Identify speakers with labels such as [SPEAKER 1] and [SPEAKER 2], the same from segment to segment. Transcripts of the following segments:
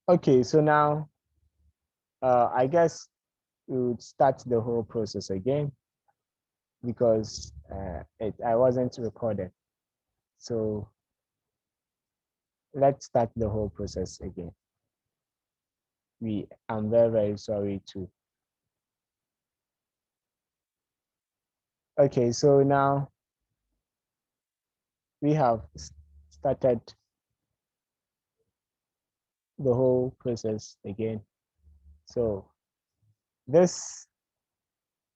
[SPEAKER 1] Okay, so now I guess we would start the whole process again because I wasn't recorded. So let's start the whole process again. I'm very, very sorry too. Okay, so now we have started the whole process again. So this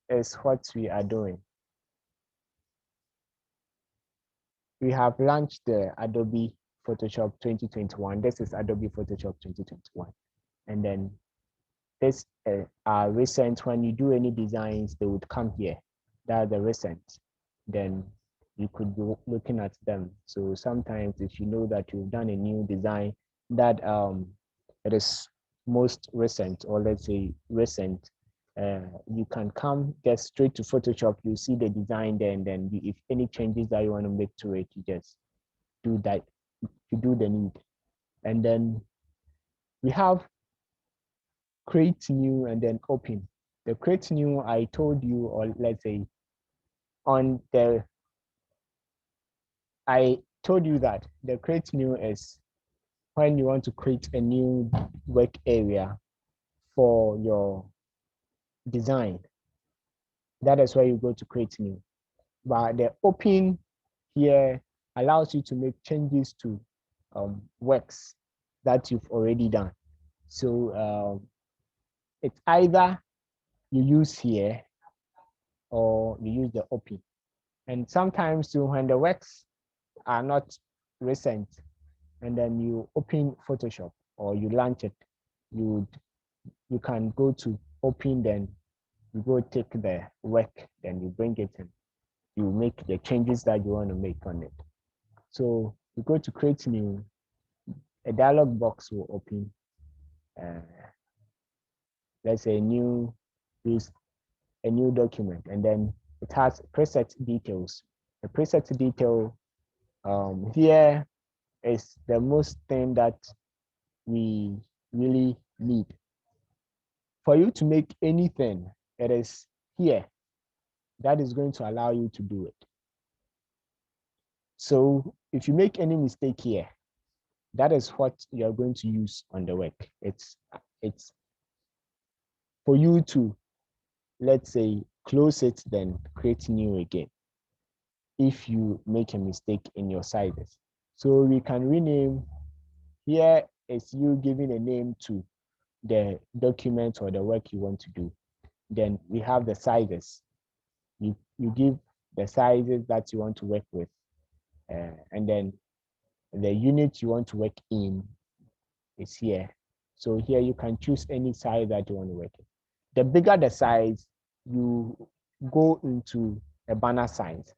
[SPEAKER 1] is what we are doing. We have launched the Adobe Photoshop 2021. This is Adobe Photoshop 2021. And then this are recent. When you do any designs, they would come here. That are the recent. Then you could be looking at them. So sometimes if you know that you've done a new design that it is most recent, or let's say recent, you can come get straight to Photoshop. You see the design there, and then if any changes that you want to make to it, you just do that. You do the need, and then we have create new and then open. The create new, I told you, or let's say on the, I told you that the create new is when you want to create a new work area for your design. That is where you go to create new. But the open here allows you to make changes to works that you've already done. So it's either you use here or you use the open. And sometimes too, when the works are not recent, and then you open Photoshop or you launch it, you can go to open, then you go take the work, then you bring it in. You make the changes that you want to make on it. So you go to create new, a dialog box will open. Uh, let's say new, use a new document, and then it has preset details. The preset detail here is the most thing that we really need. For you to make anything, it is here that is going to allow you to do it. So if you make any mistake here, that is what you're going to use on the work. It's for you to, let's say, close it, then create new again if you make a mistake in your sizes. So we can rename. Here is you giving a name to the document or the work you want to do. Then we have the sizes. You give the sizes that you want to work with, and then the unit you want to work in is here. So here you can choose any size that you want to work in. The bigger the size, you go into a banner size.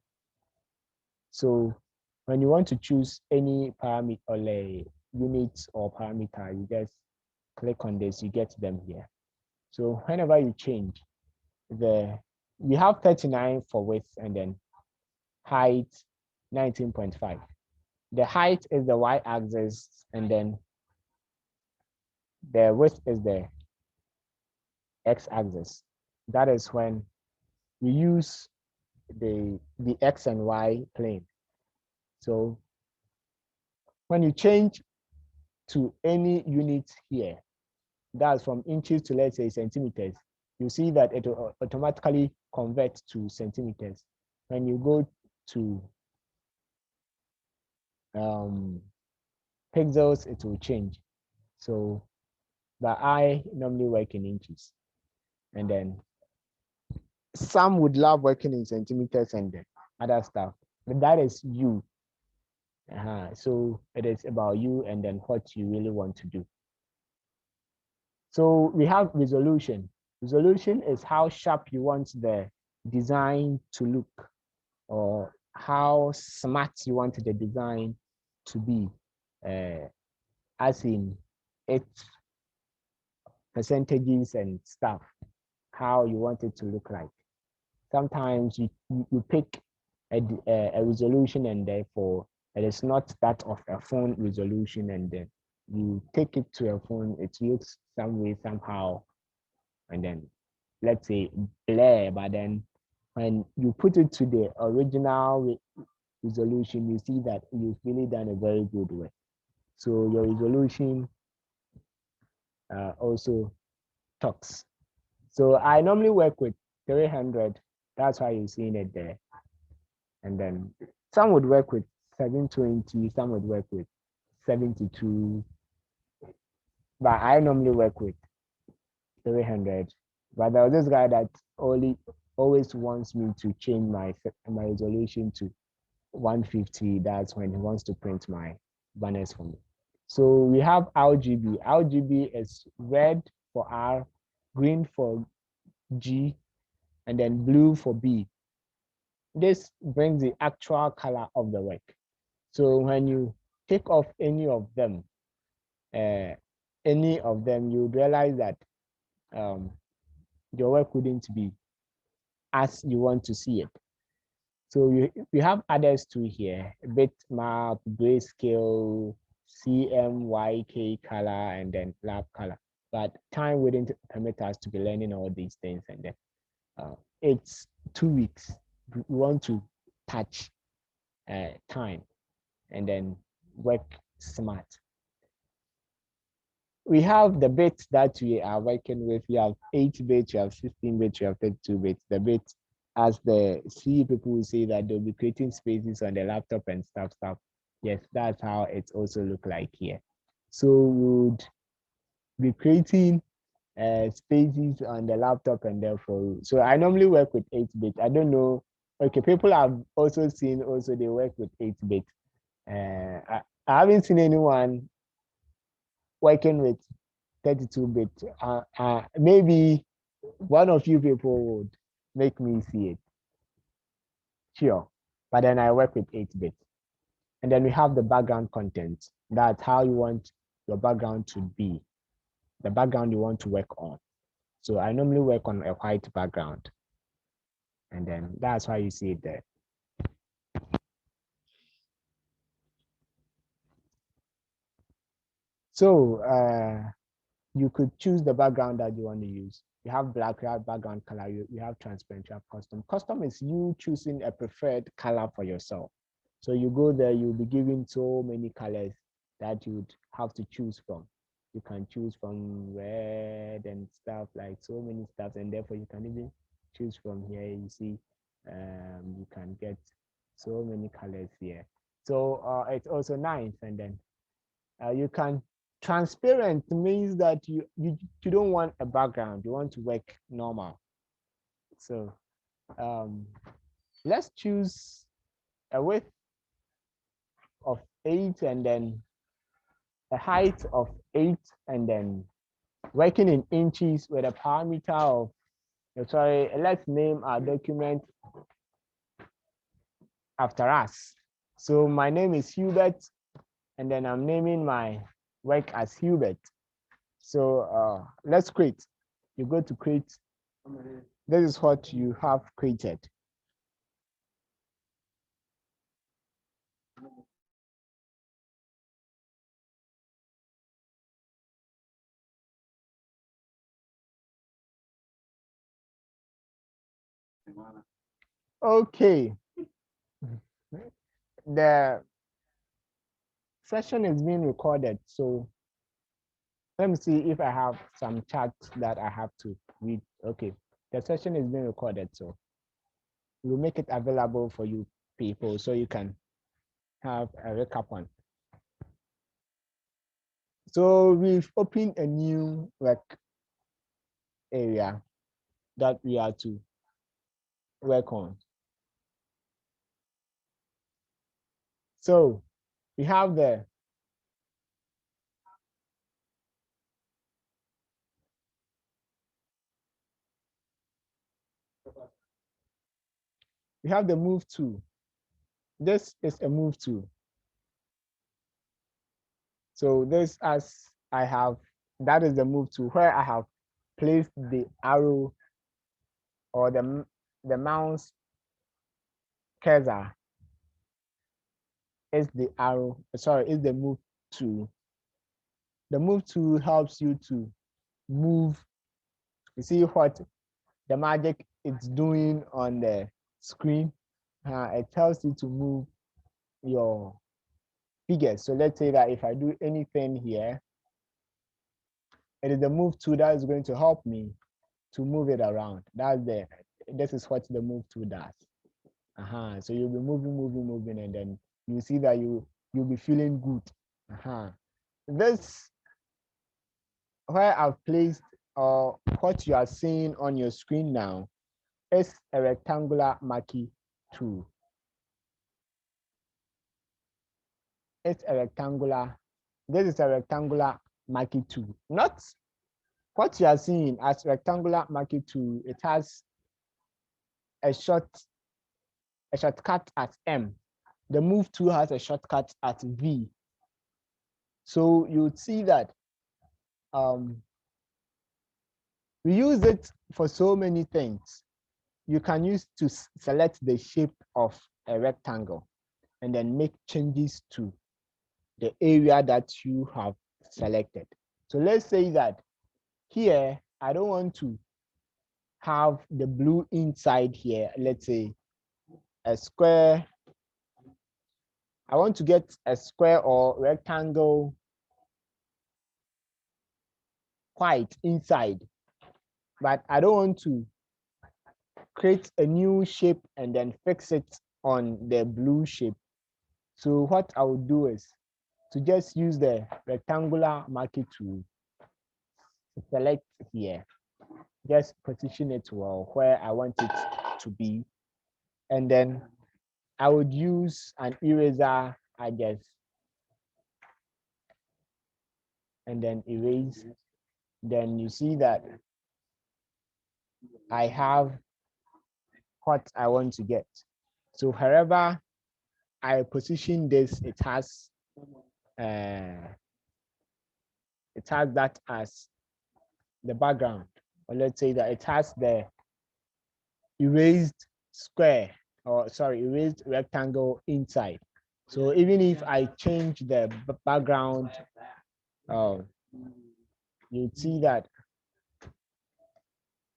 [SPEAKER 1] So when you want to choose any parameter or a unit or parameter, you just click on this, you get them here. So whenever you change we have 39 for width, and then height 19.5. The height is the y-axis, and then the width is the x-axis. That is when we use the x and y plane. So when you change to any unit here, that's from inches to, let's say, centimeters, you see that it will automatically convert to centimeters. When you go to pixels, it will change. So but I normally work in inches, and then some would love working in centimeters and then other stuff, but that is you. So it is about you and then what you really want to do. So we have resolution. Resolution is how sharp you want the design to look, or how smart you want the design to be, as in its percentages and stuff, how you want it to look like. Sometimes you pick a resolution, and therefore it is not that of a phone resolution, and then You take it to a phone, it looks some way, somehow, and then let's say blur, but then when you put it to the original resolution, you see that you've really done a very good work. So your resolution also talks. So I normally work with 300. That's why you're seeing it there. And then some would work with 720, some would work with 72, but I normally work with 300. But there was this guy that always wants me to change my resolution to 150. That's when he wants to print my banners for me. So we have RGB. RGB is red for R, green for G, and then blue for B. This brings the actual color of the work. So when you take off any of them, you realize that your work wouldn't be as you want to see it. So you have others too here: bitmap, grayscale, CMYK color, and then lab color. But time wouldn't permit us to be learning all these things, and then it's 2 weeks. We want to touch time and then work smart. We have the bits that we are working with. We have 8-bit, we have 16-bit, we have 32-bit. The bit, as the C people will say, that they'll be creating spaces on the laptop and stuff. Yes, that's how it also look like here. So we would be creating spaces on the laptop and therefore. So I normally work with 8-bit. I don't know. Okay, people have also seen they work with 8-bit. I haven't seen anyone working with 32-bit. Maybe one of you people would make me see it. Sure. But then I work with 8-bit. And then we have the background content. That's how you want your background to be, the background you want to work on. So I normally work on a white background. And then that's why you see it there. So you could choose the background that you want to use. You have black, you have background color, you have transparent, you have custom. Custom is you choosing a preferred color for yourself. So you go there, you'll be given so many colors that you'd have to choose from. You can choose from red and stuff, like so many stuff, and therefore you can even choose from here. You see, you can get so many colors here. So it's also nice, and then you can transparent means that you don't want a background, you want to work normal. So let's choose a width of 8 and then a height of 8, and then working in inches with a parameter of, sorry, let's name our document after us. So my name is Hubert, and then I'm naming my work as Hubert. So let's create. You go to create. This is what you have created. Okay. The session is being recorded, so let me see if I have some chats that I have to read. Okay, the session is being recorded, so we'll make it available for you people so you can have a recap on. So we've opened a new work area that we are to work on. So we have the move tool. This is a move tool. So this, as I have, that is the move tool where I have placed the arrow or the mouse cursor is the arrow, sorry, is the move tool. The move tool helps you to move. You see what the magic it's doing on the screen? It tells you to move your figures. So let's say that if I do anything here, it is the move tool that is going to help me to move it around. This is what the move tool does. So you'll be moving, and then you see that you'll be feeling good. This where I've placed or what you are seeing on your screen now is a rectangular marquee tool. This is a rectangular marquee tool. Not what you are seeing as rectangular marquee tool. It has a shortcut at M. The move tool has a shortcut at V. So you would see that we use it for so many things. You can use to select the shape of a rectangle and then make changes to the area that you have selected. So let's say that here, I don't want to have the blue inside here. Let's say a square. I want to get a square or rectangle white inside, but I don't want to create a new shape and then fix it on the blue shape. So what I would do is to just use the rectangular marquee tool to select here, just position it well where I want it to be, and then I would use an eraser, I guess, and then erase. Then you see that I have what I want to get. So wherever I position this, it has that as the background, or let's say that it has the erased square, or sorry, erased rectangle inside. So even if I change the background, you see that.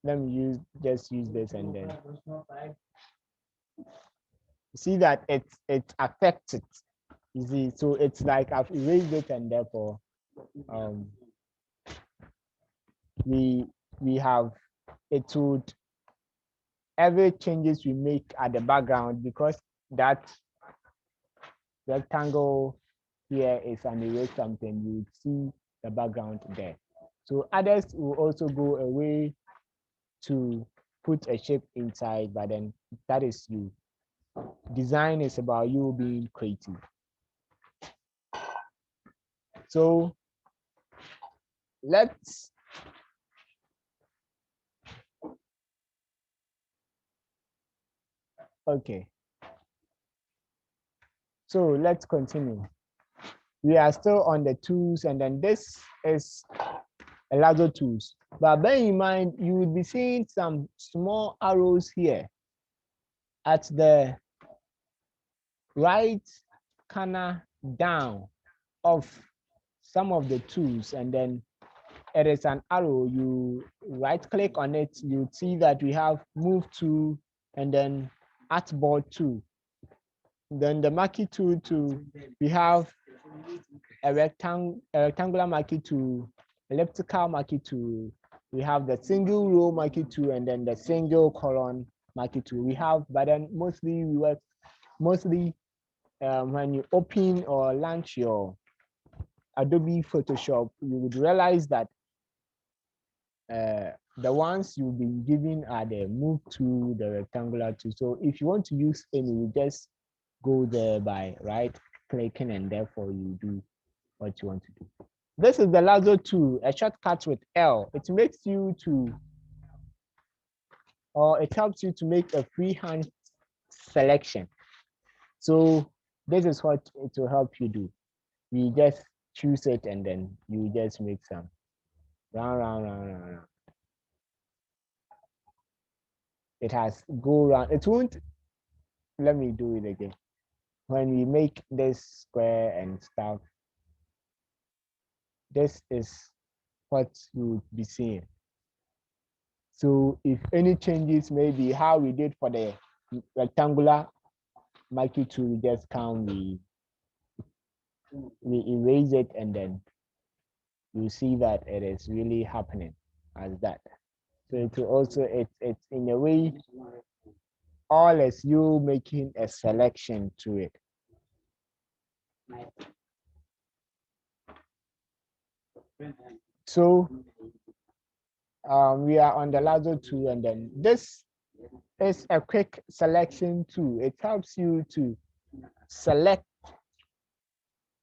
[SPEAKER 1] Let me just use this, and then see that it affects it. You see, so it's like I've erased it, and therefore we have it would every changes we make at the background, because that rectangle here is an erased something, you would see the background there. So others will also go away to put a shape inside, but then that is you. Design is about you being creative. So let's okay. So let's continue. We are still on the tools, and then this is a lasso tools. But bear in mind, you will be seeing some small arrows here at the right corner down of some of the tools, and then it is an arrow. You right click on it, you see that we have move tool and then artboard tool. Then the marquee tool we have a rectangular marquee tool, elliptical marquee tool. We have the single row marquee tool, and then the single column marquee tool. We have, but then mostly we work when you open or launch your Adobe Photoshop, you would realize that the ones you've been given are the move tool, the rectangular tool. So if you want to use any, you just go there by right clicking, and therefore you do what you want to do. This is the lasso tool, a shortcut with L. It makes you to, or it helps you to make a freehand selection. So this is what it will help you do. You just choose it, and then you just make some round. It has go round. It won't. Let me do it again. When we make this square and stuff, this is what you would be seeing. So if any changes, maybe how we did for the rectangular marquee tool, we just come, we erase it, and then you see that it is really happening as that. So it will also, it's in a way, all is you making a selection to it. So we are on the lasso tool, and then this is a quick selection tool. It helps you to select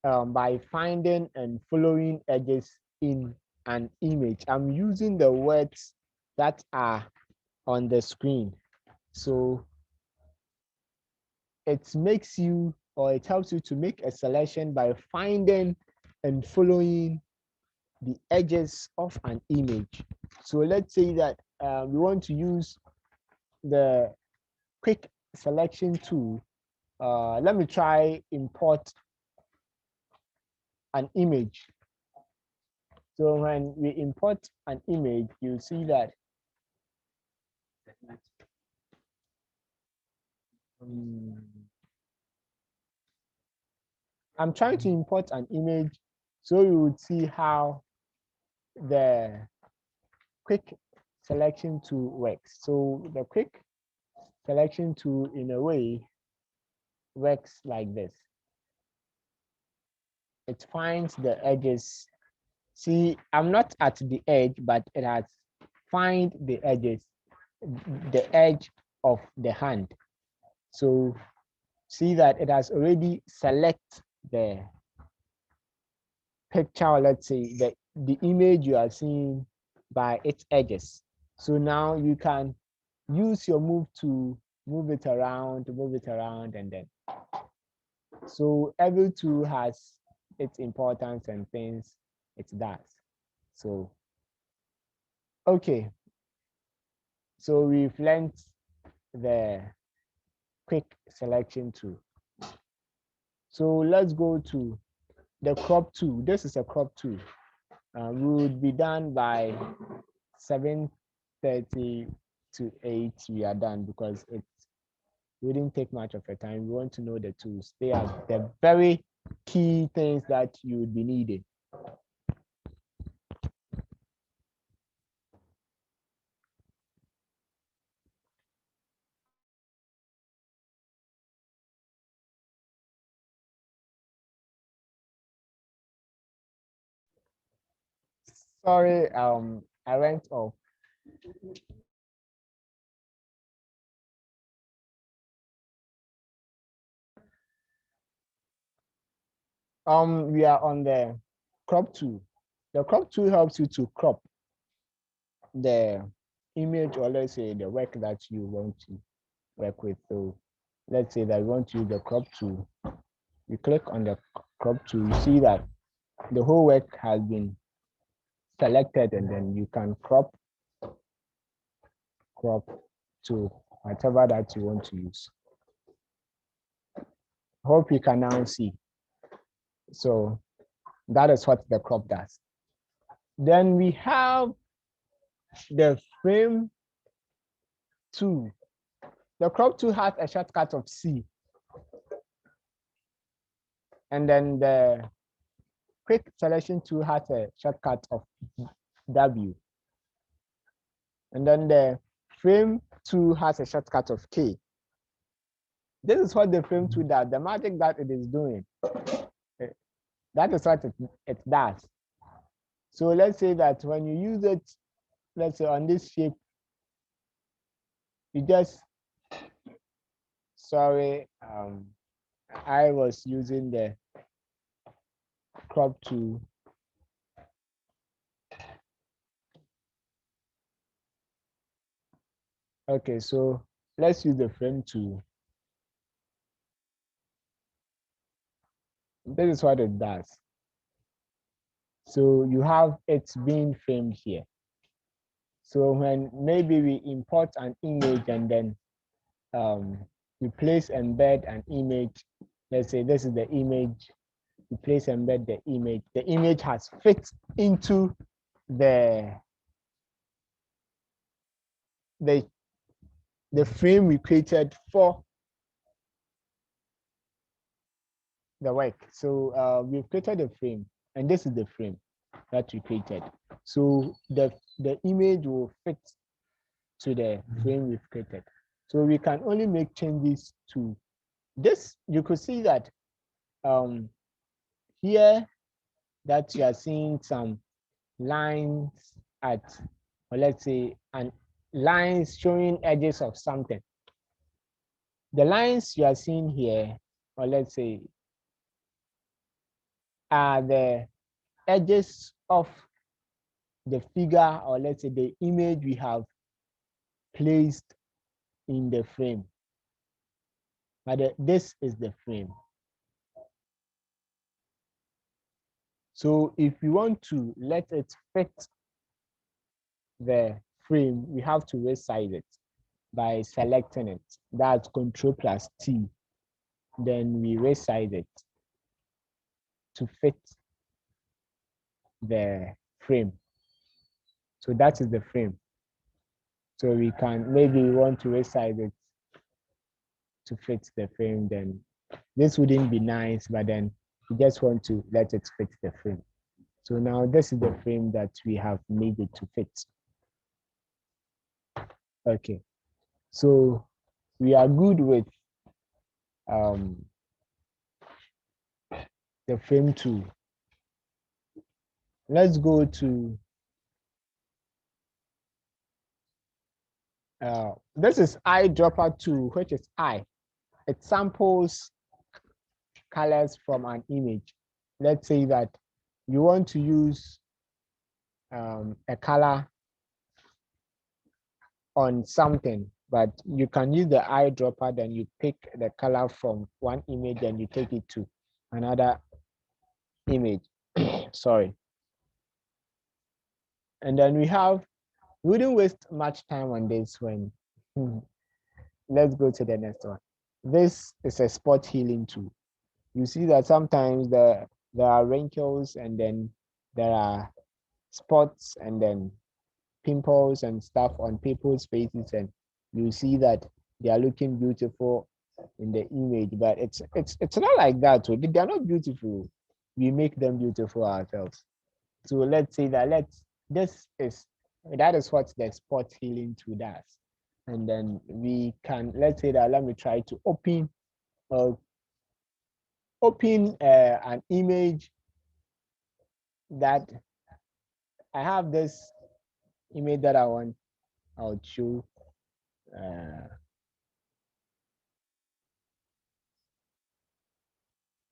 [SPEAKER 1] by finding and following edges in an image. I'm using the words that are on the screen. So it makes you, or it helps you to make a selection by finding and following the edges of an image. So let's say that we want to use the quick selection tool. Let me try import an image. So when we import an image, you see that I'm trying to import an image so you would see how the quick selection tool works. So the quick selection tool, in a way, works like this. It finds the edges. See, I'm not at the edge, but it has find the edges, the edge of the hand. So see that it has already select the picture, or let's say the image you are seeing by its edges. So now you can use your move to move it around, and then. So every tool has its importance and things it does. So, okay. So we've learned the quick selection tool. So let's go to the crop tool. This is a crop tool. We would be done by 7:30 to 8. We are done because it wouldn't take much of a time. We want to know the tools. They are the very key things that you would be needing. Sorry, I went off. We are on the crop tool. The crop tool helps you to crop the image, or let's say the work that you want to work with. So let's say that you want to use the crop tool. You click on the crop tool, you see that the whole work has been selected, and then you can crop to whatever that you want to use. Hope you can now see. So that is what the crop does. Then we have the frame tool. The crop tool has a shortcut of C. And then the quick selection tool has a shortcut of W. And then the frame tool has a shortcut of K. This is what the frame tool does, the magic that it is doing. That is what it does. So let's say that when you use it, let's say on this shape, you just, sorry, I was using the crop tool. Okay, so let's use the frame tool. This is what it does. So you have it being framed here. So when maybe we import an image, and then we place embed an image, let's say this is the image you place embed the image has fit into the the frame we created for the work. So we've created a frame, and this is the frame that we created. So the image will fit to the frame we've created. So we can only make changes to this. You could see that here that you are seeing some lines at, or let's say, and lines showing edges of something. The lines you are seeing here, or let's say, are the edges of the figure, or let's say the image we have placed in the frame. But this is the frame. So if we want to let it fit the frame, we have to resize it by selecting it. That's Ctrl+T. Then we resize it to fit the frame. So that is the frame. So we can, maybe we want to resize it to fit the frame, then this wouldn't be nice, but then we just want to let it fit the frame. So now this is the frame that we have made it to fit. Okay, so we are good with the frame tool. Let's go to this is eyedropper tool, which is eye. It samples colors from an image. Let's say that you want to use a color on something, but you can use the eyedropper, then you pick the color from one image and you take it to another image. Sorry. And then we wouldn't waste much time on this when let's go to the next one. This is a spot healing tool. You see that sometimes there are wrinkles, and then there are spots, and then pimples and stuff on people's faces, and you see that they are looking beautiful in the image, but it's not like that. So they are not beautiful. We make them beautiful ourselves. So let's say that that is what the spot healing tool does. And then we can, let's say that, let me try to open an image that I have. This image that I'll show.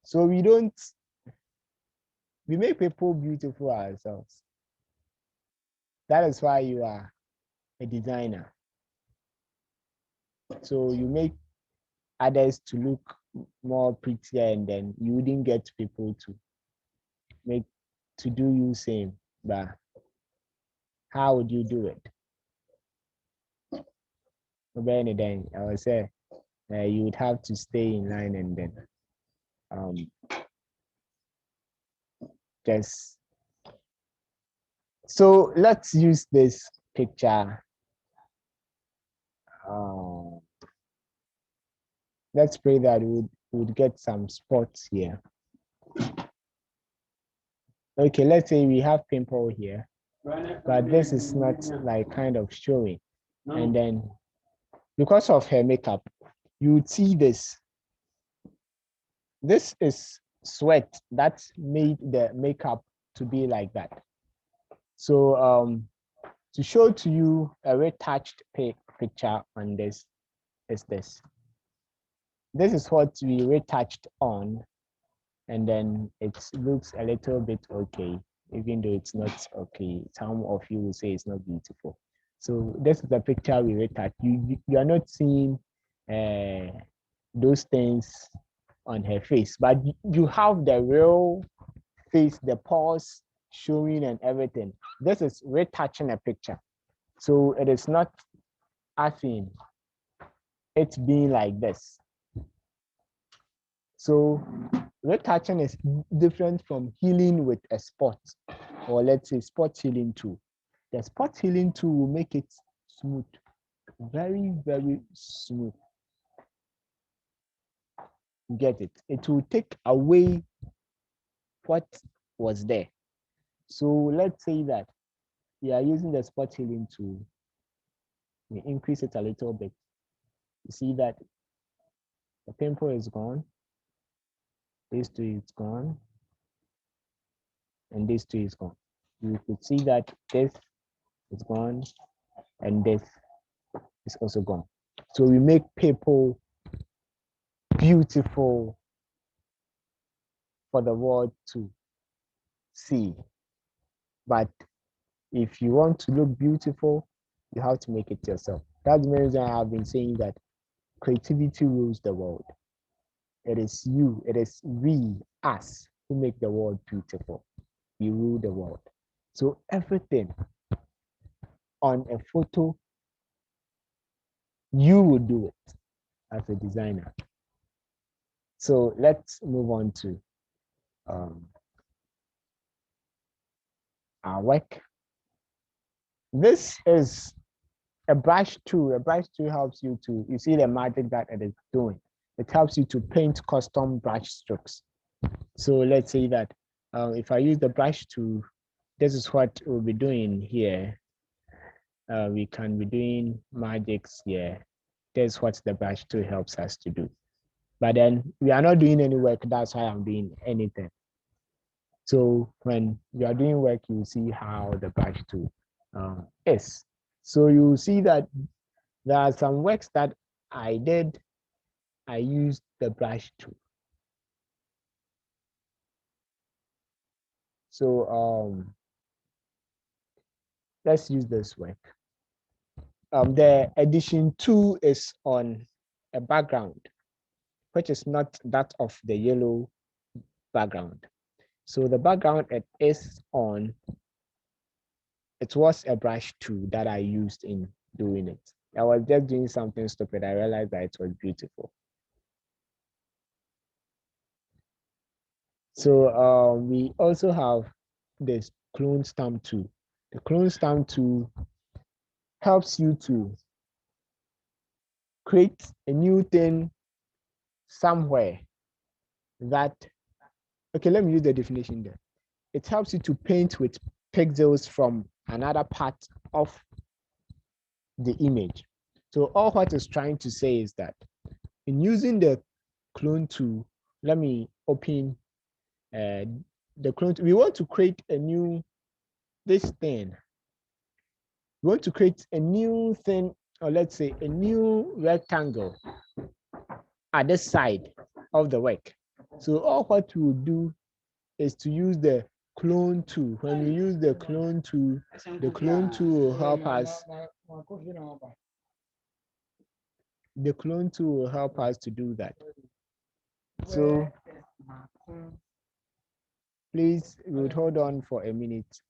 [SPEAKER 1] So we make people beautiful ourselves. That is why you are a designer. So you make others to look more prettier, and then you wouldn't get people to do you same. But how would you do it? Then I would say you would have to stay in line, and then just so let's use this picture. Let's pray that we would get some spots here. Okay, let's say we have pimple here, but this is not like kind of showing. And then because of her makeup, you would see this. This is sweat that made the makeup to be like that. So to show to you a retouched picture on this is this. This is what we retouched on, and then it looks a little bit okay, even though it's not okay. Some of you will say it's not beautiful. So this is the picture we retouched. You are not seeing those things on her face, but you have the real face, the pores showing and everything. This is retouching a picture. So it is not as in it's being like this. So Retouching is different from healing with a spot, or let's say spot healing tool. The spot healing tool will make it smooth, very, very smooth. Get it? It will take away what was there. So let's say that we are using the spot healing tool. We increase it a little bit. You see that the pimple is gone, this too is gone, and this too is gone. You could see that this is gone and this is also gone. So we make people beautiful for the world to see. But if you want to look beautiful, you have to make it yourself. That's the reason I have been saying that creativity rules the world. It is you, it is we, us, who make the world beautiful. We rule the world. So everything on a photo, you will do it as a designer. So let's move on to our work. This is a brush tool. A brush tool helps you to, you see the magic that it is doing. It helps you to paint custom brush strokes. So let's say that if I use the brush tool, this is what we'll be doing here. We can be doing magics here. That's what the brush tool helps us to do. But then we are not doing any work. That's why I'm doing anything. So when you are doing work, you see how the brush tool is. So you see that there are some works that I did. I used the brush tool. So let's use this work. The edition 2 is on a background, which is not that of the yellow background. So the background it is on, it was a brush tool that I used in doing it. I was just doing something stupid. I realized that it was beautiful. So we also have this clone stamp tool. The clone stamp tool helps you to create a new thing somewhere that, okay, let me use the definition there. It helps you to paint with pixels from another part of the image. So all what it's trying to say is that in using the clone tool, let me open the clone tool. We want to create a new, this thing. We want to create a new thing, or let's say a new rectangle at this side of the work. So all what we will do is to use the clone tool. When we use the clone tool will help us. The clone tool will help us to do that. So please, we would hold on for a minute.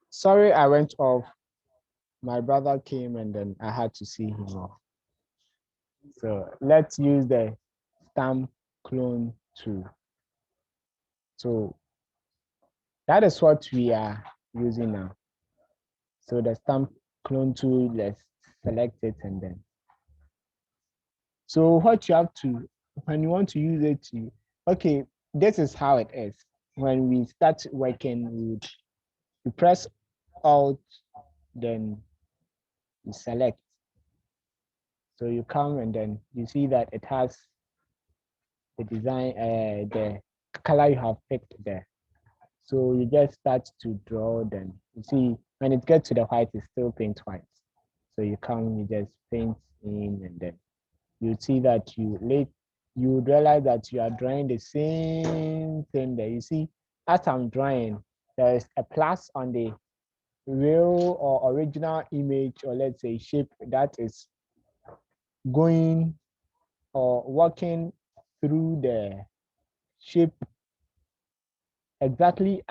[SPEAKER 1] Sorry, I went off. My brother came and then I had to see him off. So let's use the stamp clone tool. So that is what we are using now. So the stamp clone tool, let's select it and then. So what you have to, when you want to use it, okay, this is how it is. When we start working, you press Alt, then you select. So you come and then you see that it has the design, the color you have picked there. So you just start to draw, then you see when it gets to the white, it's still paint white. So you come, you just paint in, and then you see that you realize that you are drawing the same thing there. You see, as I'm drawing, there is a plus on the real or original image, or let's say shape, that is going or walking through the shape exactly,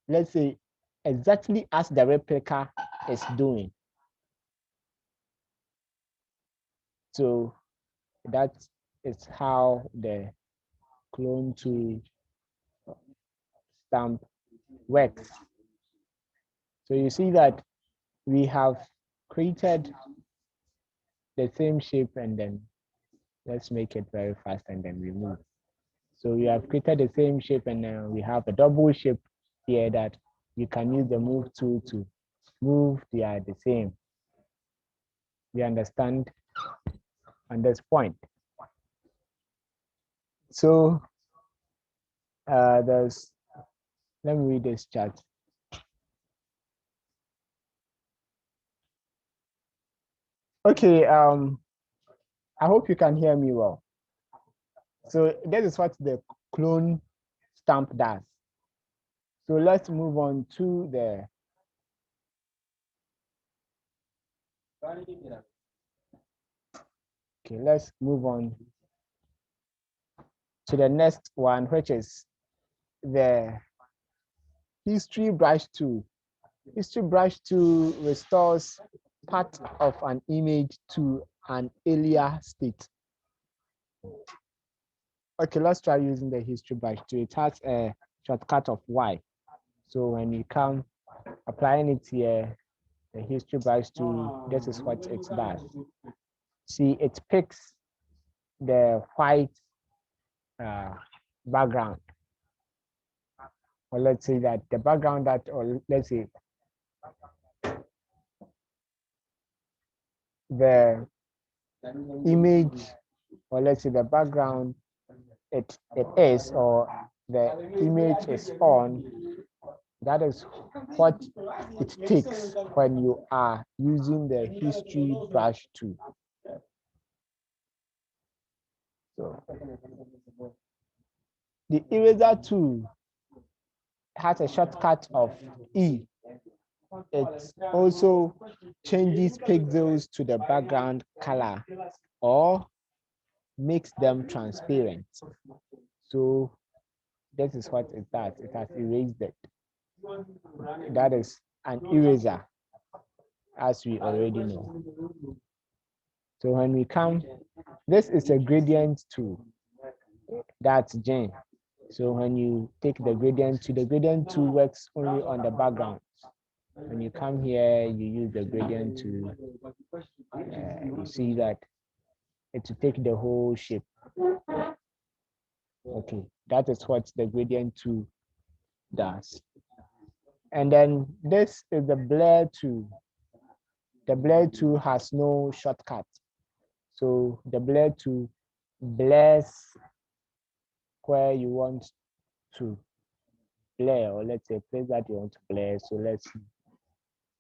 [SPEAKER 1] let's say, exactly as the replica is doing. So that is how the clone tool stamp works. So you see that we have created the same shape, and then let's make it very fast and then remove. So we have created the same shape, and then we have a double shape here that you can use the move tool to move. They are the same. You understand on this point. So let me read this chart. Okay, I hope you can hear me well. So this is what the clone stamp does. So let's move on to the let's move on to the next one, which is the history brush tool. History brush tool restores part of an image to an earlier state. Okay, let's try using the history brush tool. It has a shortcut of Y. So when you come applying it here, the history brush tool, this is what it does. See, it picks the white background. Or let's say that the background that, or let's say the image, or let's say the background it is, or the image is on, that is what it takes when you are using the history brush tool. So the eraser tool has a shortcut of E. It also changes pixels to the background color or makes them transparent. So this is what it does. It has erased it. That is an eraser, as we already know. So when we come, this is a gradient tool. That's Jane. So when you take the gradient tool works only on the background. When you come here, you use the gradient tool. You see that it will take the whole shape. Okay, that is what the gradient tool does. And then this is the blur tool. The blur tool has no shortcut. So the blur tool blurs where you want to blur, or let's say place that you want to blur. So let's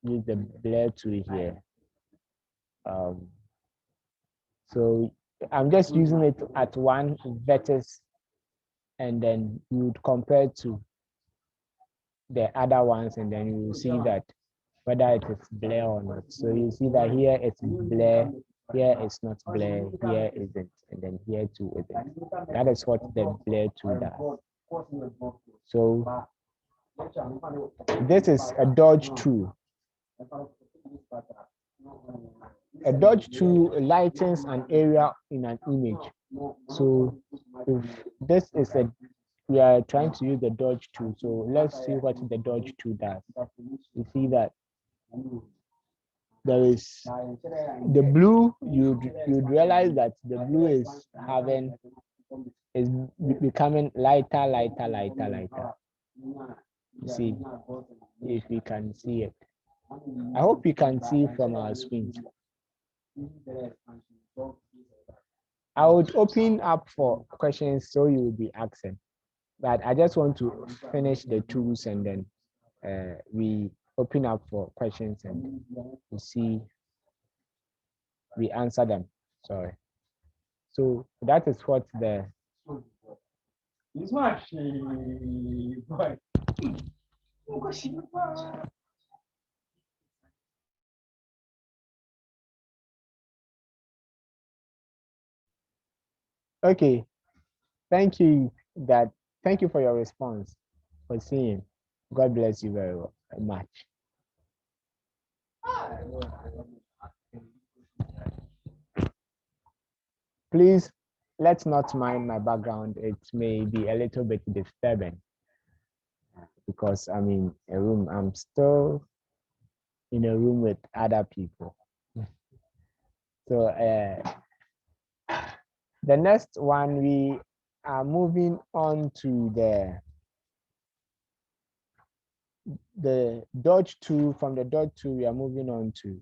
[SPEAKER 1] use the blur tool here. So I'm just using it at one vertex, and then you would compare to the other ones, and then you will see that whether it is blur or not. So you see that here it's blur, here it's not blur, here isn't, and then here too isn't. That is what the blur tool does. So this is a dodge tool. A dodge tool lightens an area in an image. So if this is a, we are trying to use the dodge tool. So let's see what the dodge tool does. You see that there is the blue, you'd realize that the blue is becoming lighter. You see, if we can see it. I hope you can see from our screen. I would open up for questions so you will be asking, but I just want to finish the tools and then we open up for questions and we see, we answer them. Sorry. So that is what the okay. Thank you thank you for your response, for seeing. God bless you very much. Please, let's not mind my background. It may be a little bit disturbing because I'm in a room. I'm still in a room with other people. So the next one, we are moving on to the dodge tool. From the dodge tool, we are moving on to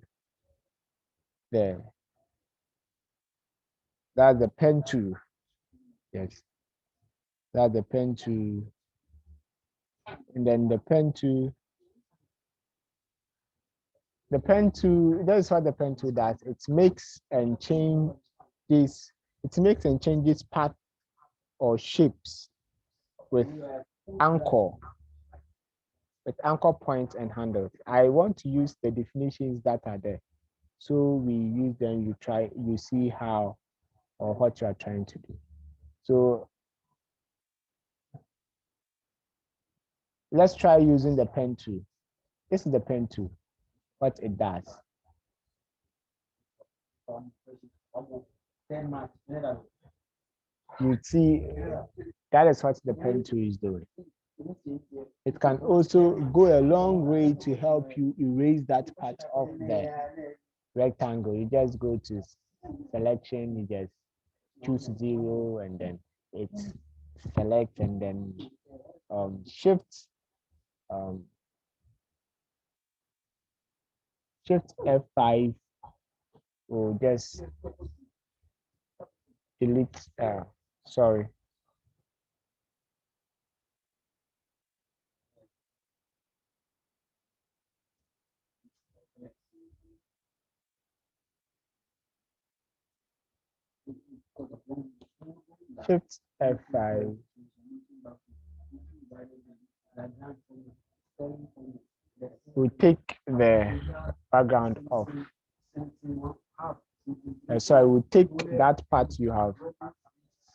[SPEAKER 1] that's the pen tool. Yes, that's the pen tool. And then the pen tool, that's what the pen tool does. It makes and changes path or shapes with anchor points and handles. I want to use the definitions that are there. So we use them, you see how or what you are trying to do. So let's try using the pen tool. This is the pen tool, what it does. You see, that is what the pen tool is doing. It can also go a long way to help you erase that part of the rectangle. You just go to selection, you just choose 0 and then it's select and then shift F5 will just delete sorry. Shift F5 will take the background off. So I will take that part you have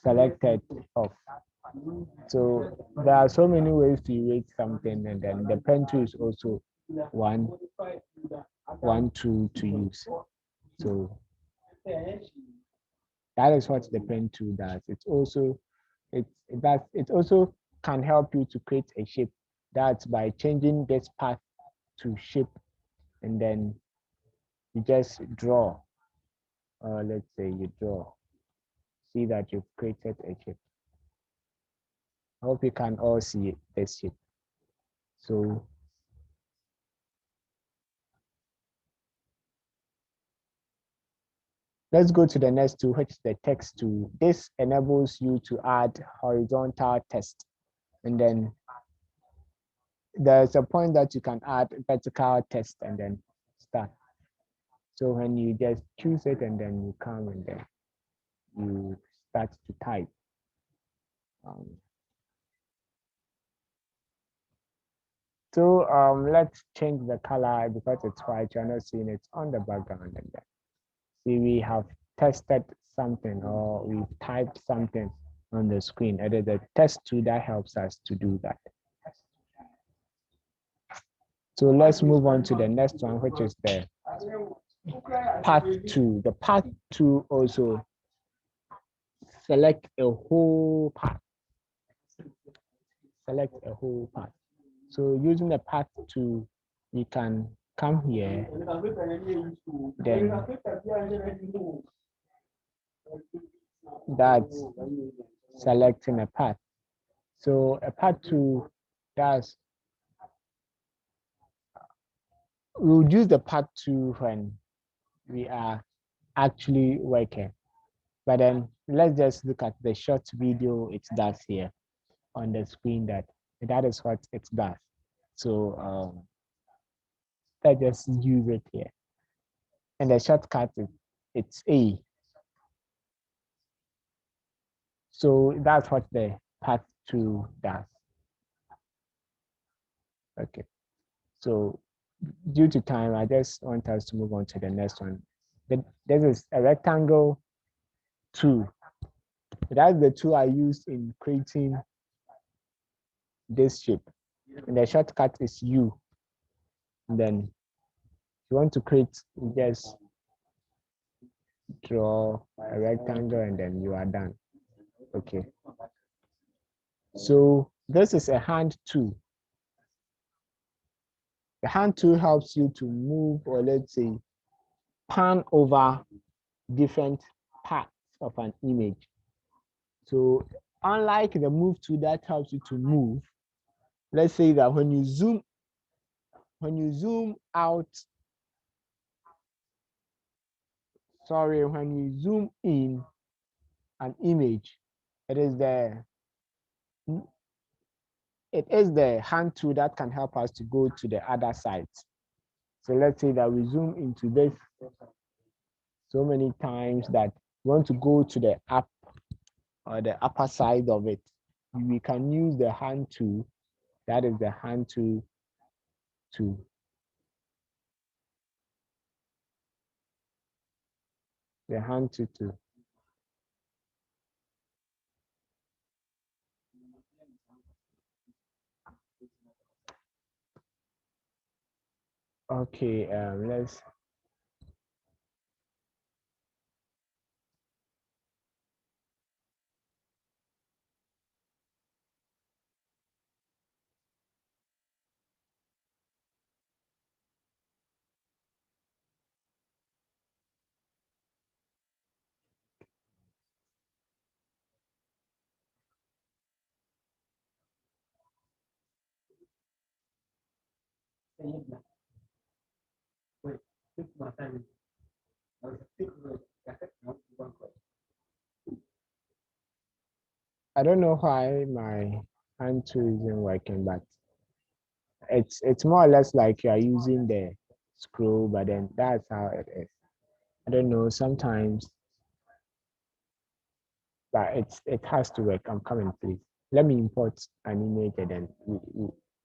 [SPEAKER 1] selected off. So there are so many ways to erase something, and then the pen tool is also one tool to use. So that is what the pen tool does. It's also it also can help you to create a shape. That's by changing this path to shape, and then you just draw. Let's say you draw. See that you've created a shape. I hope you can all see this shape. So let's go to the next tool, which is the text tool. This enables you to add horizontal text, and then there's a point that you can add vertical text and then start. So when you just choose it and then you come and then you start to type. So let's change the color because it's white. You're not seeing it on the background. And then see, we have tested something or we've typed something on the screen. It is the text tool that helps us to do that. So let's move on to the next one, which is the path tool. The path tool also select a whole path. Select a whole path. So using the path tool, you can come here, then that's selecting a path. So a path tool does, we'll use the path tool when we are actually working. But then let's just look at the short video it does here on the screen. That is what it does. So let's just use it here. And the shortcut is it's A. So that's what the path tool does. Okay. So due to time, I just want us to move on to the next one. This is a rectangle tool. That's the tool I used in creating this shape. And the shortcut is U. And then if you want to create, you just draw a rectangle and then you are done. Okay. So this is a hand tool. The hand tool helps you to move, or let's say pan over different parts of an image. So unlike the move tool that helps you to move, let's say that when you zoom out, sorry, when you zoom in an image, it is the hand tool that can help us to go to the other side. So let's say that we zoom into this so many times that we want to go to the up or the upper side of it. We can use the hand tool. That is the hand tool to the hand tool. Okay, let's. I don't know why my hand tool isn't working, but it's more or less like you are using the scroll, but then that's how it is. I don't know, sometimes, but it has to work. I'm coming, please. Let me import an image and then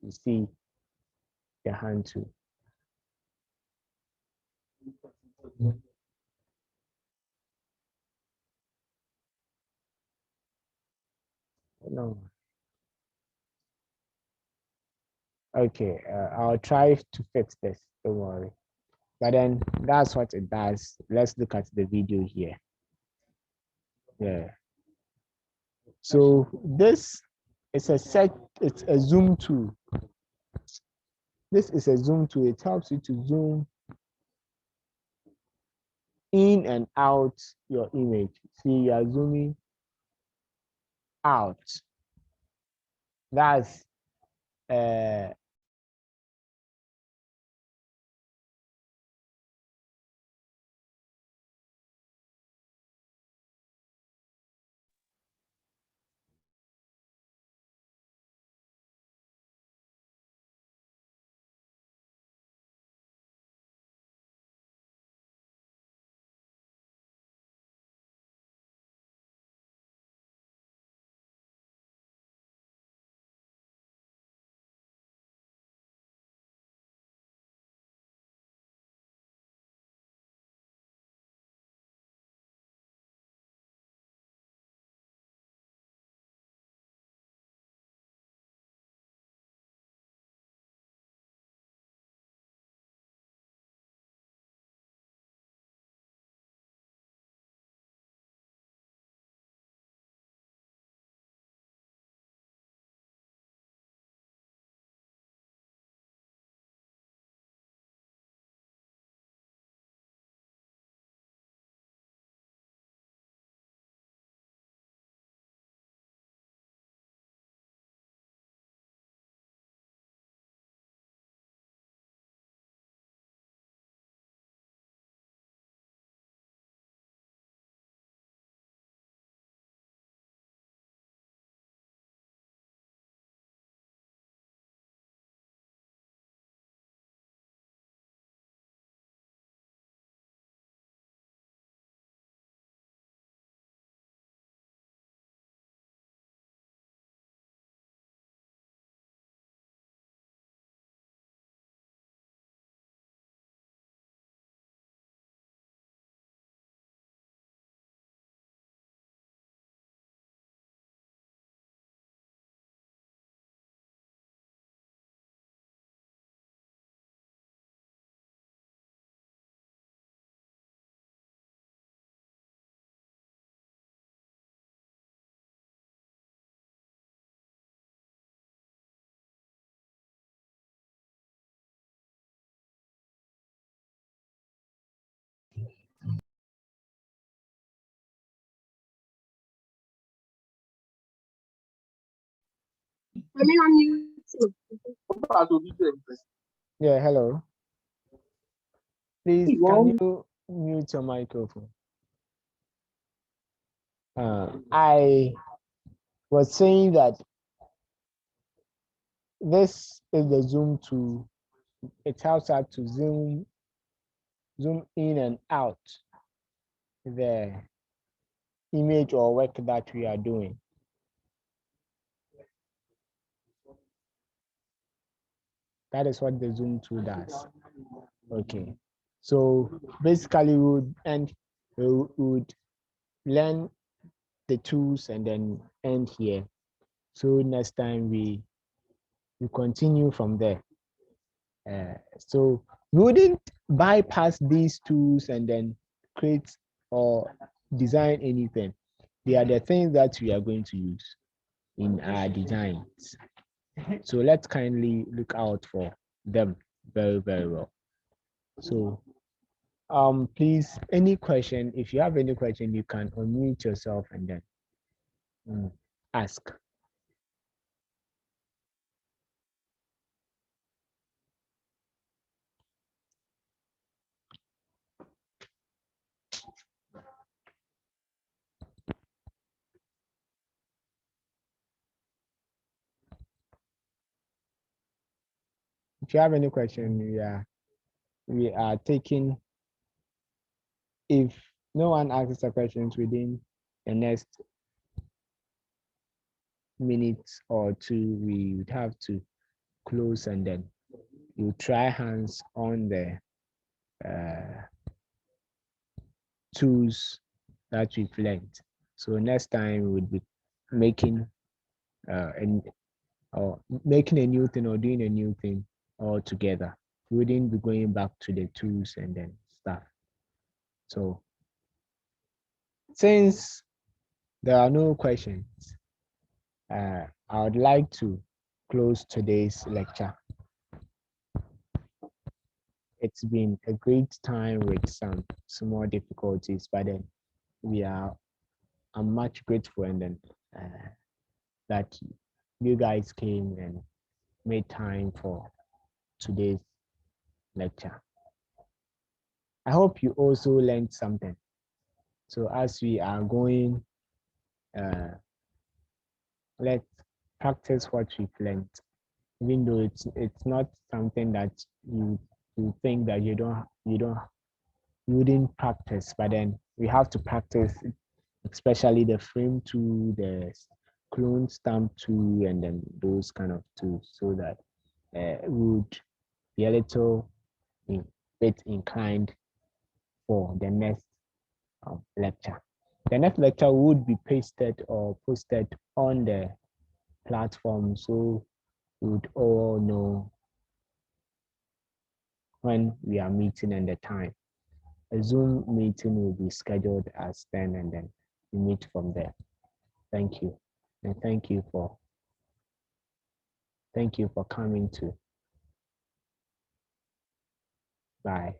[SPEAKER 1] we see the hand tool. No. Okay, I'll try to fix this. Don't worry. But then that's what it does. Let's look at the video here. Yeah. So this is it's a zoom tool. This is a zoom tool. It helps you to zoom in and out your image. See, you are zooming out. That's uh Yeah, hello. Please, can you mute your microphone? I was saying that this is the Zoom tool. It helps us to zoom in and out the image or work that we are doing. That is what the Zoom tool does. Okay. So basically we would learn the tools and then end here. So next time we continue from there. So we wouldn't bypass these tools and then create or design anything. They are the things that we are going to use in our designs. So let's kindly look out for them very, very well. So please, any question, if you have any question, you can unmute yourself and then ask. If you have any question, we are taking, if no one asks a question within the next minute or two, we would have to close and then you try hands on the tools that we've learned. So next time we would be making making a new thing or doing a new thing all together. We wouldn't be going back to the tools and then stuff. So since there are no questions, I would like to close today's lecture. It's been a great time with some small difficulties, but then I'm much grateful and then that you guys came and made time for today's lecture. I hope you also learned something. So as we are going, let's practice what we've learned, even though it's not something that you think that you wouldn't practice, but then we have to practice, especially the frame tool, the clone stamp tool, and then those kind of tools, so that we would be a little bit inclined for the next lecture. The next lecture would be pasted or posted on the platform, so we would all know when we are meeting and the time. A Zoom meeting will be scheduled as 10 and then we meet from there. Thank you. And thank you for coming too. Bye.